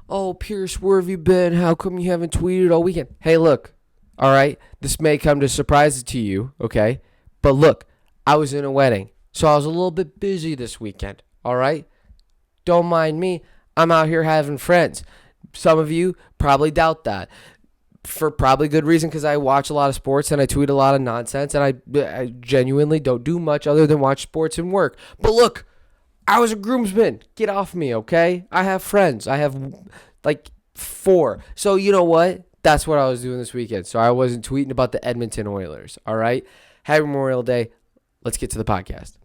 Oh, Pierce, where have you been? How come you haven't tweeted all weekend? Hey, look, all right, this may come to surprise to you, okay? But look, I was in a wedding, so I was a little bit busy this weekend, all right? Don't mind me. I'm out here having friends. Some of you probably doubt that for probably good reason because I watch a lot of sports and I tweet a lot of nonsense and I genuinely don't do much other than watch sports and work. But look, I was a groomsman. Get off me, okay? I have friends. I have like four. So you know what? That's what I was doing this weekend. So I wasn't tweeting about the Edmonton Oilers, all right? Happy Memorial Day. Let's get to the podcast.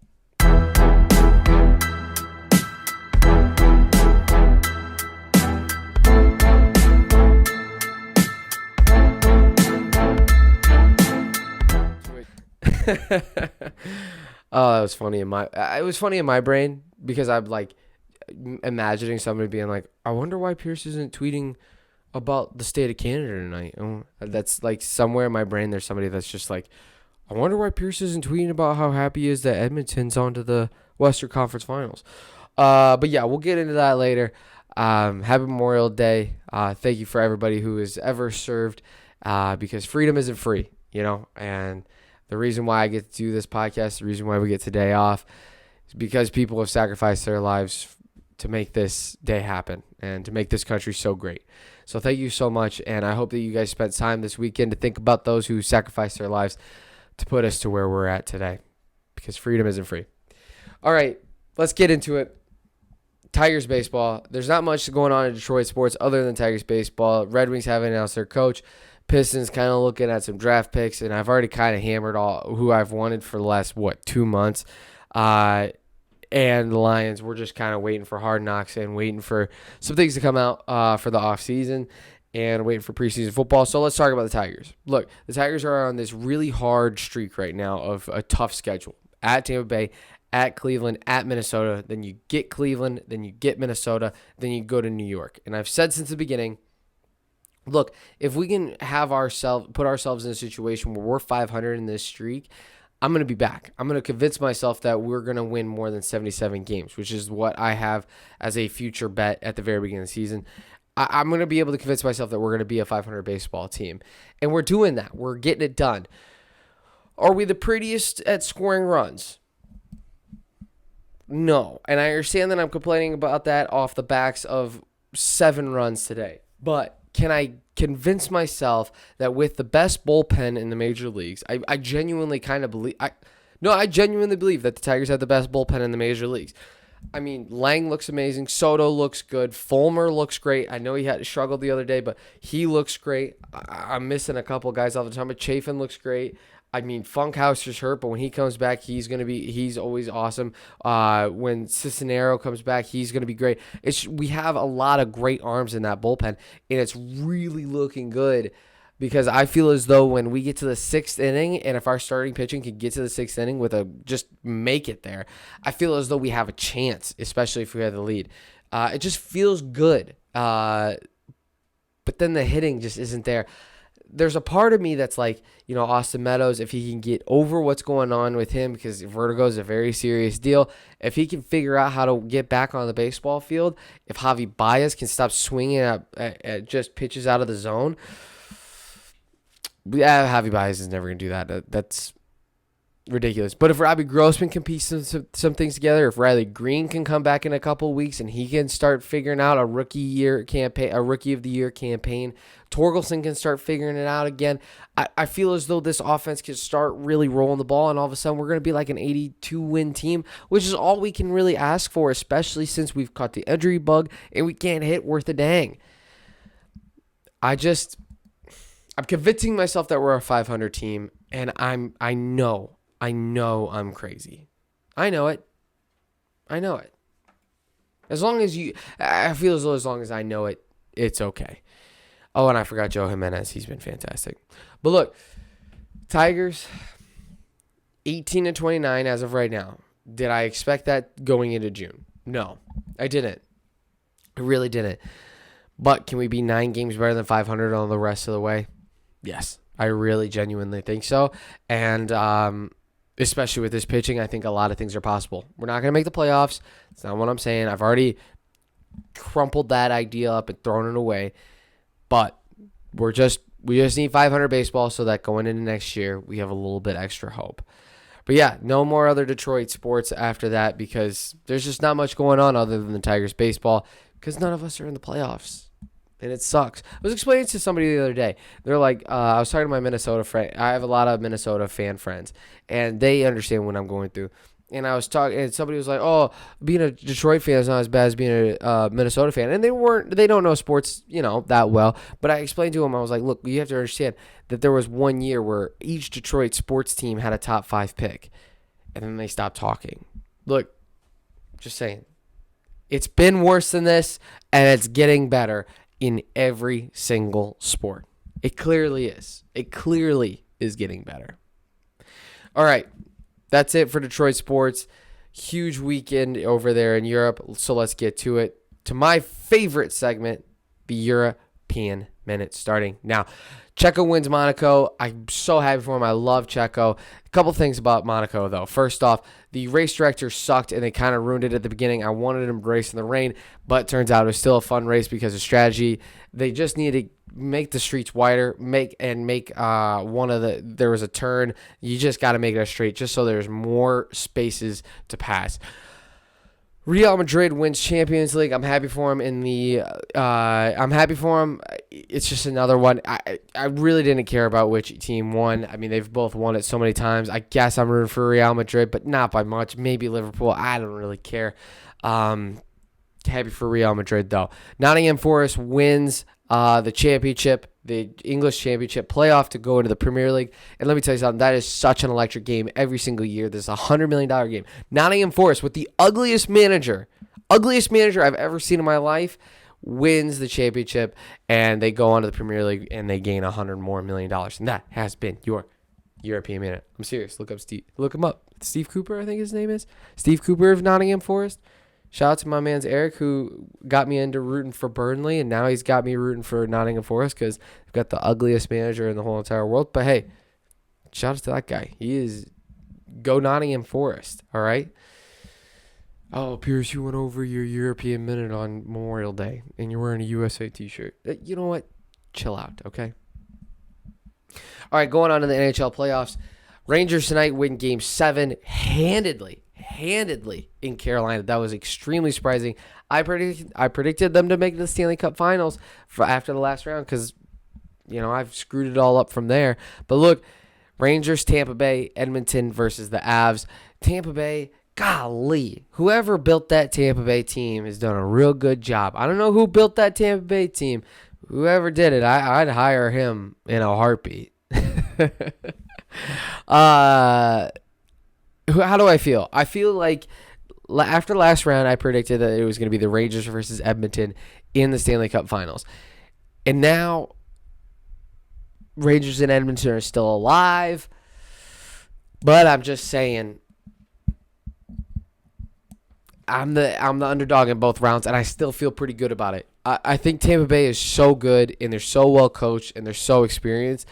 Oh, that was funny it was funny in my brain because I'm like imagining somebody being like, I wonder why Pierce isn't tweeting about the state of Canada tonight. Oh, that's like somewhere in my brain there's somebody that's just like, I wonder why Pierce isn't tweeting about how happy he is that Edmonton's on to the Western Conference Finals. But yeah, we'll get into that later. Happy Memorial Day. Thank you for everybody who has ever served because freedom isn't free, and the reason why I get to do this podcast, the reason why we get today off is because people have sacrificed their lives to make this day happen and to make this country so great. So thank you so much, and I hope that you guys spent time this weekend to think about those who sacrificed their lives to put us to where we're at today because freedom isn't free. All right, let's get into it. Tigers baseball. There's not much going on in Detroit sports other than Tigers baseball. Red Wings haven't announced their coach. Pistons kind of looking at some draft picks, and I've already kind of hammered all who I've wanted for the last, 2 months. And the Lions, we're just kind of waiting for hard knocks and waiting for some things to come out for the offseason and waiting for preseason football. So let's talk about the Tigers. Look, the Tigers are on this really hard streak right now of a tough schedule. At Tampa Bay, at Cleveland, at Minnesota. Then you get Cleveland, then you get Minnesota, then you go to New York. And I've said since the beginning, look, if we can put ourselves in a situation where we're 500 in this streak, I'm going to be back. I'm going to convince myself that we're going to win more than 77 games, which is what I have as a future bet at the very beginning of the season. I'm going to be able to convince myself that we're going to be a 500 baseball team. And we're doing that. We're getting it done. Are we the prettiest at scoring runs? No. And I understand that I'm complaining about that off the backs of 7 runs today. But can I convince myself that with the best bullpen in the major leagues, I genuinely kind of believe I genuinely believe that the Tigers have the best bullpen in the major leagues. I mean, Lang looks amazing. Soto looks good. Fulmer looks great. I know he had struggled the other day, but he looks great. I'm missing a couple guys all the time, but Chafin looks great. I mean, Funkhouser's hurt, but when he comes back, he's always awesome. When Cisnero comes back, he's going to be great. We have a lot of great arms in that bullpen, and it's really looking good because I feel as though when we get to the 6th inning, and if our starting pitching can get to the 6th inning just make it there, I feel as though we have a chance, especially if we have the lead. It just feels good. But then the hitting just isn't there. There's a part of me that's like, Austin Meadows, if he can get over what's going on with him, because vertigo is a very serious deal. If he can figure out how to get back on the baseball field, if Javi Baez can stop swinging at just pitches out of the zone, Javi Baez is never going to do that. That's ridiculous. But if Robbie Grossman can piece some things together, if Riley Green can come back in a couple of weeks and he can start figuring out a rookie of the year campaign, Torkelson can start figuring it out again. I feel as though this offense can start really rolling the ball, and all of a sudden we're going to be like an 82-win team, which is all we can really ask for, especially since we've caught the injury bug and we can't hit worth a dang. I'm convincing myself that we're a 500 team, and I know I'm crazy. I know it. I feel as though as long as I know it, it's okay. Oh, and I forgot Joe Jimenez. He's been fantastic. But look, Tigers, 18-29 as of right now. Did I expect that going into June? No, I didn't. I really didn't. But can we be 9 games better than 500 on the rest of the way? Yes, I really genuinely think so. And especially with this pitching, I think a lot of things are possible. We're not going to make the playoffs. That's not what I'm saying. I've already crumpled that idea up and thrown it away. But we just need 500 baseball so that going into next year, we have a little bit extra hope. But yeah, no more other Detroit sports after that because there's just not much going on other than the Tigers baseball because none of us are in the playoffs. And it sucks. I was explaining to somebody the other day. They're like, I was talking to my Minnesota friend. I have a lot of Minnesota fan friends, and they understand what I'm going through. And I was talking, and somebody was like, "Oh, being a Detroit fan is not as bad as being a Minnesota fan." And they don't know sports, that well. But I explained to them, I was like, "Look, you have to understand that there was one year where each Detroit sports team had a top 5 pick, and then they stopped talking." Look, just saying, it's been worse than this, and it's getting better in every single sport. It clearly is. It clearly is getting better. All right. That's it for Detroit sports. Huge weekend over there in Europe. So let's get to it. To my favorite segment, the European Minute, starting now. Checo wins Monaco. I'm so happy for him. I love Checo. A couple things about Monaco, though. First off, the race director sucked, and they kind of ruined it at the beginning. I wanted him to race in the rain, but it turns out it was still a fun race because of strategy. They just needed to make the streets wider, there was a turn. You just got to make it straight just so there's more spaces to pass. Real Madrid wins Champions League. I'm happy for him I'm happy for him. It's just another one. I really didn't care about which team won. I mean, they've both won it so many times. I guess I'm rooting for Real Madrid, but not by much. Maybe Liverpool. I don't really care. Happy for Real Madrid, though. Nottingham Forest wins the championship, the English championship playoff to go into the Premier League. And let me tell you something, that is such an electric game every single year. This is a $100 million game. Nottingham Forest, with the ugliest manager I've ever seen in my life, wins the championship, and they go on to the Premier League, and they gain $100 more million. And that has been your European Minute. I'm serious. Look him up. Steve Cooper, I think his name is. Steve Cooper of Nottingham Forest. Shout out to my man's Eric, who got me into rooting for Burnley, and now he's got me rooting for Nottingham Forest because they've got the ugliest manager in the whole entire world. But hey, shout out to that guy. He is go Nottingham Forest, all right? Oh, Pierce, you went over your European Minute on Memorial Day, and you're wearing a USA t-shirt. You know what? Chill out, okay? All right, going on to the NHL Playoffs. Rangers tonight win Game 7 handedly in Carolina. That was extremely surprising. I predicted them to make the Stanley Cup Finals after the last round because, I've screwed it all up from there. But look, Rangers, Tampa Bay, Edmonton versus the Avs. Tampa Bay, golly, whoever built that Tampa Bay team has done a real good job. I don't know who built that Tampa Bay team. Whoever did it, I'd hire him in a heartbeat. How do I feel? I feel like after last round, I predicted that it was going to be the Rangers versus Edmonton in the Stanley Cup Finals. And now, Rangers and Edmonton are still alive. But I'm just saying, I'm the underdog in both rounds, and I still feel pretty good about it. I think Tampa Bay is so good, and they're so well coached, and they're so experienced.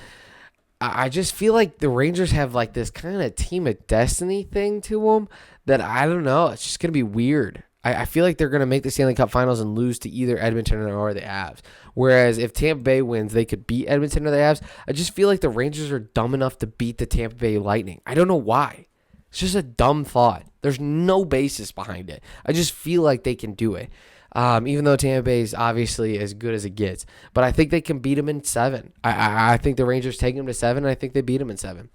I just feel like the Rangers have like this kind of team of destiny thing to them that I don't know. It's just going to be weird. I feel like they're going to make the Stanley Cup Finals and lose to either Edmonton or the Avs. Whereas if Tampa Bay wins, they could beat Edmonton or the Avs. I just feel like the Rangers are dumb enough to beat the Tampa Bay Lightning. I don't know why. It's just a dumb thought. There's no basis behind it. I just feel like they can do it. Even though Tampa Bay is obviously as good as it gets. But I think they can beat them in 7. I think the Rangers take them to 7, and I think they beat them in 7.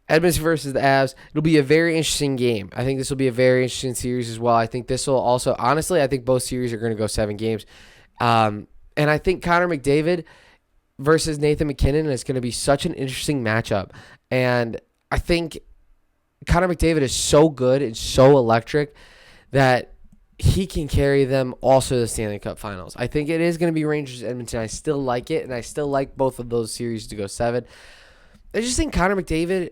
Edmonton versus the Avs. It'll be a very interesting game. I think this will be a very interesting series as well. I think this will also, honestly, I think both series are going to go 7 games. And I think Connor McDavid versus Nathan McKinnon is going to be such an interesting matchup. And I think Connor McDavid is so good and so electric that he can carry them also to the Stanley Cup Finals. I think it is going to be Rangers Edmonton. I still like it, and I still like both of those series to go 7. I just think Connor McDavid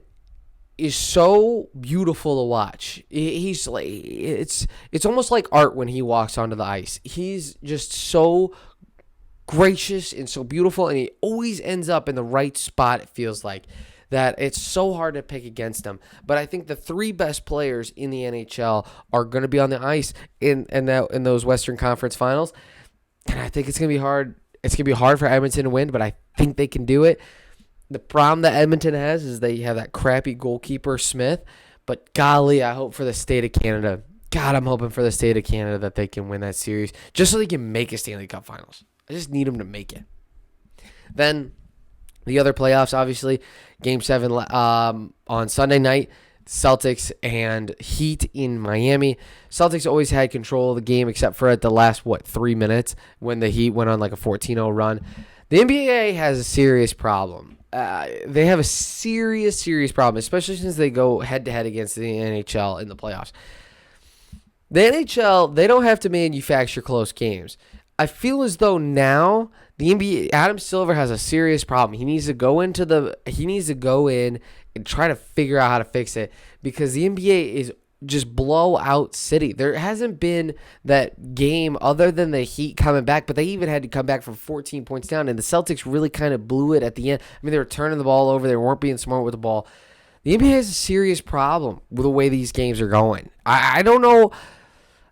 is so beautiful to watch. He's like it's almost like art when he walks onto the ice. He's just so gracious and so beautiful, and he always ends up in the right spot, it feels like. that it's so hard to pick against them. But I think the three best players in the NHL are going to be on the ice in those Western Conference Finals, and I think it's going to be hard. It's going to be hard for Edmonton to win, but I think they can do it. The problem that Edmonton has is they have that crappy goalkeeper, Smith. But golly, I hope for the state of Canada. God, I'm hoping for the state of Canada that they can win that series just so they can make a Stanley Cup Finals. I just need them to make it. Then the other playoffs, obviously, Game 7 on Sunday night, Celtics and Heat in Miami. Celtics always had control of the game except for at the last, 3 minutes when the Heat went on like a 14-0 run. The NBA has a serious problem. They have a serious problem, especially since they go head-to-head against the NHL in the playoffs. The NHL, they don't have to manufacture close games. I feel as though now the NBA, Adam Silver has a serious problem. He needs to go in and try to figure out how to fix it because the NBA is just blowout city. There hasn't been that game other than the Heat coming back, but they even had to come back from 14 points down, and the Celtics really kind of blew it at the end. I mean, they were turning the ball over. They weren't being smart with the ball. The NBA has a serious problem with the way these games are going. I don't know.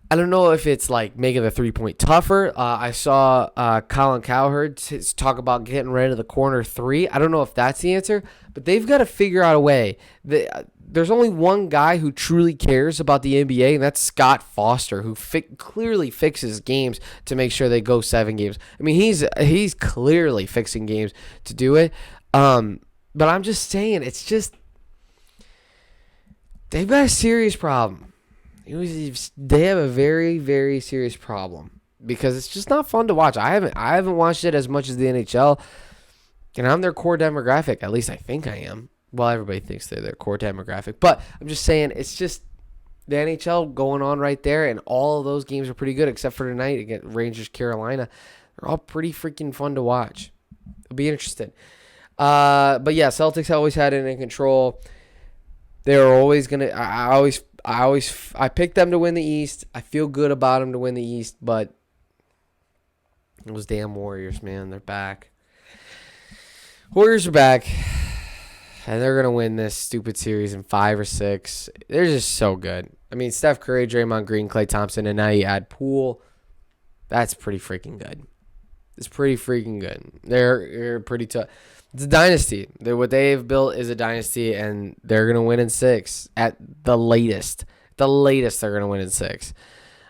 I don't know if it's like making the 3-point tougher. I saw Colin Cowherd talk about getting rid of the corner three. I don't know if that's the answer, but they've got to figure out a way. There's only one guy who truly cares about the NBA, and that's Scott Foster, who clearly fixes games to make sure they go 7 games. I mean, he's clearly fixing games to do it. But I'm just saying, it's just they've got a serious problem. They have a very, very serious problem because it's just not fun to watch. I haven't watched it as much as the NHL, and I'm their core demographic. At least I think I am. Well, everybody thinks they're their core demographic, but I'm just saying it's just the NHL going on right there, and all of those games are pretty good except for tonight against Rangers Carolina. They're all pretty freaking fun to watch. I'll be interested. But yeah, Celtics always had it in control. They were always gonna. I picked them to win the East. I feel good about them to win the East, but those damn Warriors, man, they're back. Warriors are back, and they're gonna win this stupid series in 5 or 6. They're just so good. I mean, Steph Curry, Draymond Green, Klay Thompson, and now you add Poole. That's pretty freaking good. It's pretty freaking good. They're pretty tough. It's a dynasty. What they've built is a dynasty, and they're going to win in 6 at the latest. The latest they're going to win in 6.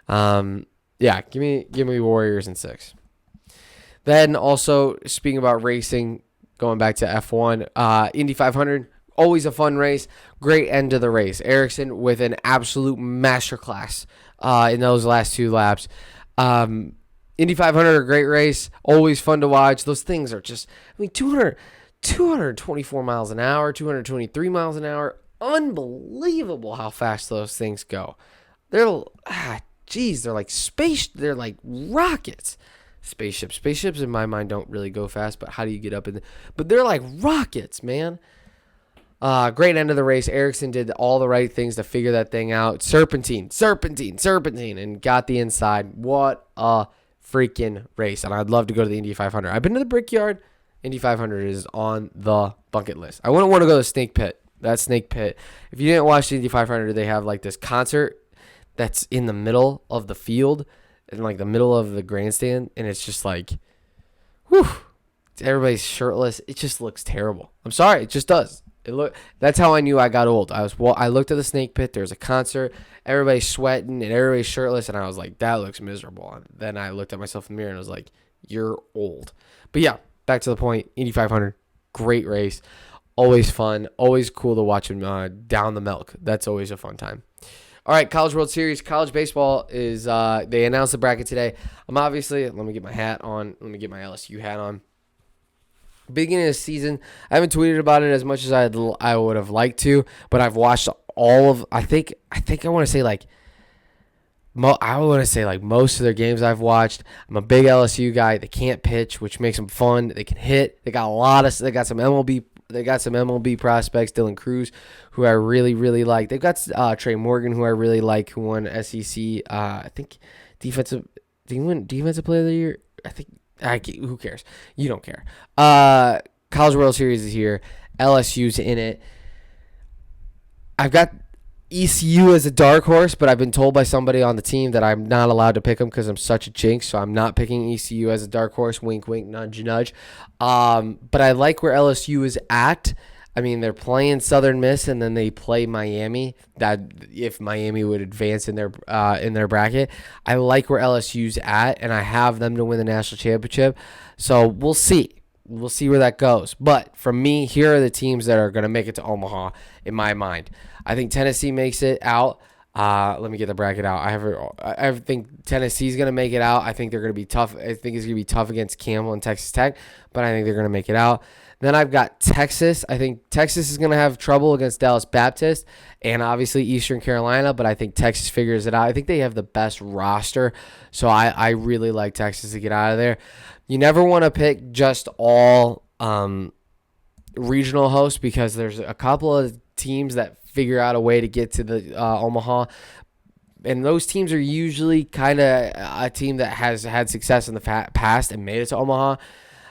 Yeah, give me Warriors in 6. Then also, speaking about racing, going back to F1, Indy 500, always a fun race. Great end of the race. Ericsson with an absolute masterclass in those last 2 laps. Indy 500, a great race, always fun to watch. Those things are just, 224 miles an hour, 223 miles an hour. Unbelievable how fast those things go. They're like they're like rockets. Spaceships in my mind don't really go fast, but how do you get up in but they're like rockets, man. Great end of the race. Ericsson did all the right things to figure that thing out. Serpentine, and got the inside. What a freaking race. And I'd love to go to the Indy 500. I've been to the Brickyard. Indy 500 is on the bucket list. I wouldn't want to go to Snake Pit. That Snake Pit. If you didn't watch the Indy 500, they have like this concert that's in the middle of the field, in like the middle of the grandstand, and it's just like, whew, everybody's shirtless. It just looks terrible. I'm sorry, it just does. That's how I knew I got old. I looked at the Snake Pit. There's a concert. Everybody's sweating and everybody's shirtless, and I was like, that looks miserable. And then I looked at myself in the mirror and I was like, you're old. But yeah, back to the point. Indy 500, great race, always fun, always cool to watch them down the milk. That's always a fun time. All right, College World Series, college baseball is. They announced the bracket today. I'm obviously. Let me get my hat on. Let me get my LSU hat on. Beginning of the season, I haven't tweeted about it as much as I would have liked to, but I've watched all of. I think I want to say like. I want to say like most of their games I've watched. I'm a big LSU guy. They can't pitch, which makes them fun. They can hit. They got some MLB. They got some MLB prospects. Dylan Cruz, who I really, really like. They've got Trey Morgan, who I really like, who won SEC. I think defensive. Did he win defensive player of the year? I think. Who cares? You don't care. College World Series is here, LSU's in it. I've got ECU as a dark horse, but I've been told by somebody on the team that I'm not allowed to pick them because I'm such a jinx, so I'm not picking ECU as a dark horse. Wink, wink, nudge, nudge. But I like where LSU is at. I mean, they're playing Southern Miss, and then they play Miami. That if Miami would advance in their bracket, I like where LSU's at, and I have them to win the national championship. So we'll see. We'll see where that goes. But for me, here are the teams that are going to make it to Omaha in my mind. I think Tennessee makes it out. Let me get the bracket out. I think Tennessee's going to make it out. I think they're going to be tough. I think it's going to be tough against Campbell and Texas Tech, but I think they're going to make it out. Then I've got Texas. I think Texas is going to have trouble against Dallas Baptist and obviously Eastern Carolina, but I think Texas figures it out. I think they have the best roster, so I really like Texas to get out of there. You never want to pick just all regional hosts because there's a couple of teams that figure out a way to get to the Omaha, and those teams are usually kind of a team that has had success in the past and made it to Omaha.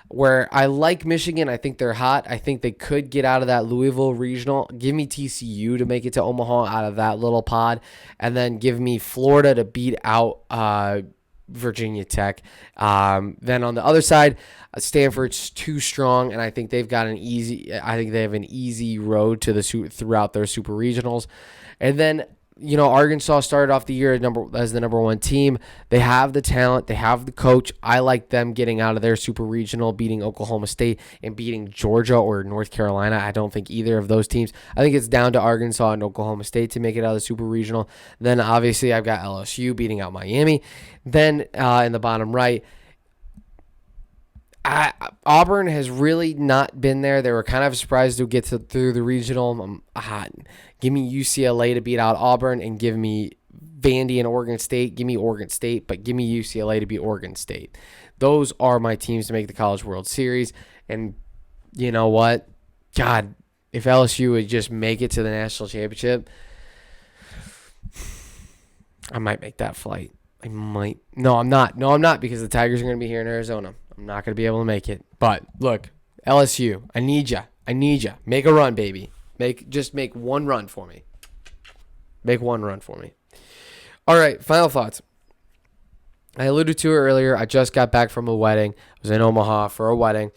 Where I like Michigan, I think they're hot. I think they could get out of that Louisville regional. Give me TCU to make it to Omaha out of that little pod, and then give me Florida to beat out Virginia Tech. Then on the other side, Stanford's too strong, and I think they've got an easy. I think they have an easy road to the throughout their super regionals, and then. Arkansas started off the year as the number one team. They have the talent. They have the coach. I like them getting out of their super regional, beating Oklahoma State and beating Georgia or North Carolina. I don't think either of those teams. I think it's down to Arkansas and Oklahoma State to make it out of the super regional. Then obviously I've got LSU beating out Miami. Then in the bottom right, Auburn has really not been there. They were kind of surprised to get through the regional. Give me UCLA to beat out Auburn, and give me Vandy and Oregon State. Give me Oregon State, but give me UCLA to beat Oregon State. Those are my teams to make the College World Series. And you know what? God, if LSU would just make it to the national championship, I might make that flight. I might. No, I'm not. No, I'm not, because the Tigers are going to be here in Arizona. I'm not going to be able to make it. But look, LSU, I need ya. Make a run, baby. Just make one run for me. Make one run for me. All right, final thoughts. I alluded to it earlier. I just got back from a wedding. I was in Omaha for a wedding,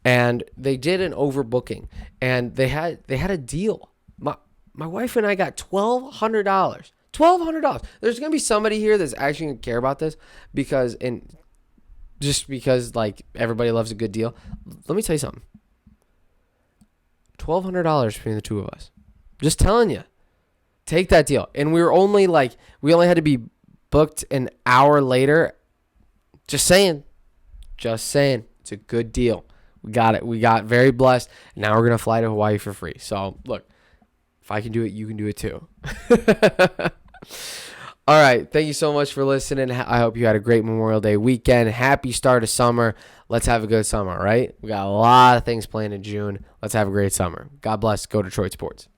and they did an overbooking, and they had a deal. My wife and I got $1,200. $1,200. There's gonna be somebody here that's actually gonna care about this because like everybody loves a good deal. Let me tell you something. $1,200 between the two of us. Just telling you. Take that deal. And we only had to be booked an hour later. Just saying. It's a good deal. We got it. We got very blessed. Now we're going to fly to Hawaii for free. So, look, if I can do it, you can do it too. All right. Thank you so much for listening. I hope you had a great Memorial Day weekend. Happy start of summer. Let's have a good summer, right? We got a lot of things planned in June. Let's have a great summer. God bless. Go Detroit Sports.